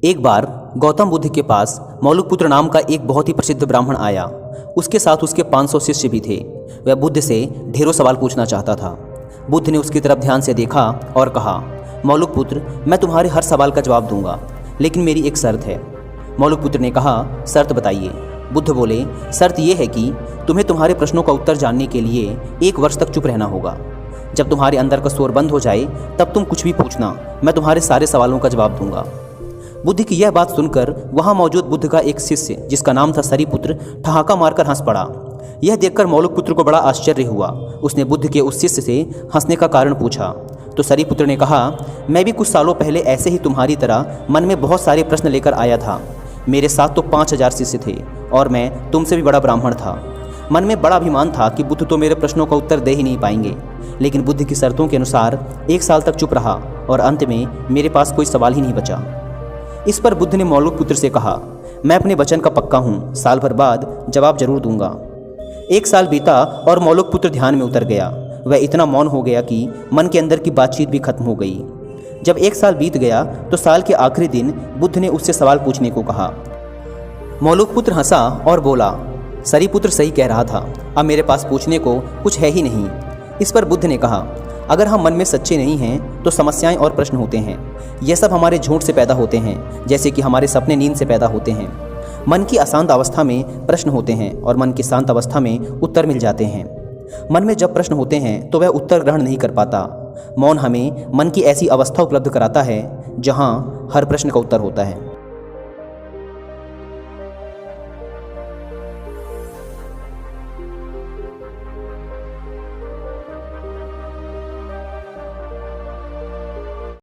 एक बार गौतम बुद्ध के पास मौलुकपुत्र नाम का एक बहुत ही प्रसिद्ध ब्राह्मण आया। उसके साथ उसके 500 शिष्य भी थे। वह बुद्ध से ढेरों सवाल पूछना चाहता था। बुद्ध ने उसकी तरफ ध्यान से देखा और कहा, मौलुकपुत्र, मैं तुम्हारे हर सवाल का जवाब दूंगा, लेकिन मेरी एक शर्त है। मौलुकपुत्र ने कहा, शर्त बताइए। बुद्ध बोले, शर्त यह है कि तुम्हें तुम्हारे प्रश्नों का उत्तर जानने के लिए 1 वर्ष तक चुप रहना होगा। जब तुम्हारे अंदर का शोर बंद हो जाए तब तुम कुछ भी पूछना, मैं तुम्हारे सारे सवालों का जवाब दूंगा। बुद्ध की यह बात सुनकर वहां मौजूद बुद्ध का एक शिष्य, जिसका नाम था सरीपुत्र, ठहाका मारकर हंस पड़ा। यह देखकर मौलुकपुत्र को बड़ा आश्चर्य हुआ। उसने बुद्ध के उस शिष्य से हंसने का कारण पूछा तो सरीपुत्र ने कहा, मैं भी कुछ सालों पहले ऐसे ही तुम्हारी तरह मन में बहुत सारे प्रश्न लेकर आया था। मेरे साथ तो 5000 शिष्य थे और मैं तुमसे भी बड़ा ब्राह्मण था। मन में बड़ा अभिमान था कि बुद्ध तो मेरे प्रश्नों का उत्तर दे ही नहीं पाएंगे, लेकिन बुद्ध की शर्तों के अनुसार 1 साल तक चुप रहा और अंत में मेरे पास कोई सवाल ही नहीं बचा। इस पर बुद्ध ने मौलुकपुत्र से कहा, मैं अपने वचन का पक्का हूँ, साल भर बाद जवाब जरूर दूंगा। 1 साल बीता और मौलुकपुत्र ध्यान में उतर गया। वह इतना मौन हो गया कि मन के अंदर की बातचीत भी खत्म हो गई। जब 1 साल बीत गया तो साल के आखिरी दिन बुद्ध ने उससे सवाल पूछने को कहा। मौलुकपुत्र हंसा और बोला, सरीपुत्र सही कह रहा था, अब मेरे पास पूछने को कुछ है ही नहीं। इस पर बुद्ध ने कहा, अगर हम मन में सच्चे नहीं हैं तो समस्याएं और प्रश्न होते हैं। यह सब हमारे झूठ से पैदा होते हैं, जैसे कि हमारे सपने नींद से पैदा होते हैं। मन की अशांत अवस्था में प्रश्न होते हैं और मन की शांत अवस्था में उत्तर मिल जाते हैं। मन में जब प्रश्न होते हैं तो वह उत्तर ग्रहण नहीं कर पाता। मौन हमें मन की ऐसी अवस्था उपलब्ध कराता है जहाँ हर प्रश्न का उत्तर होता है।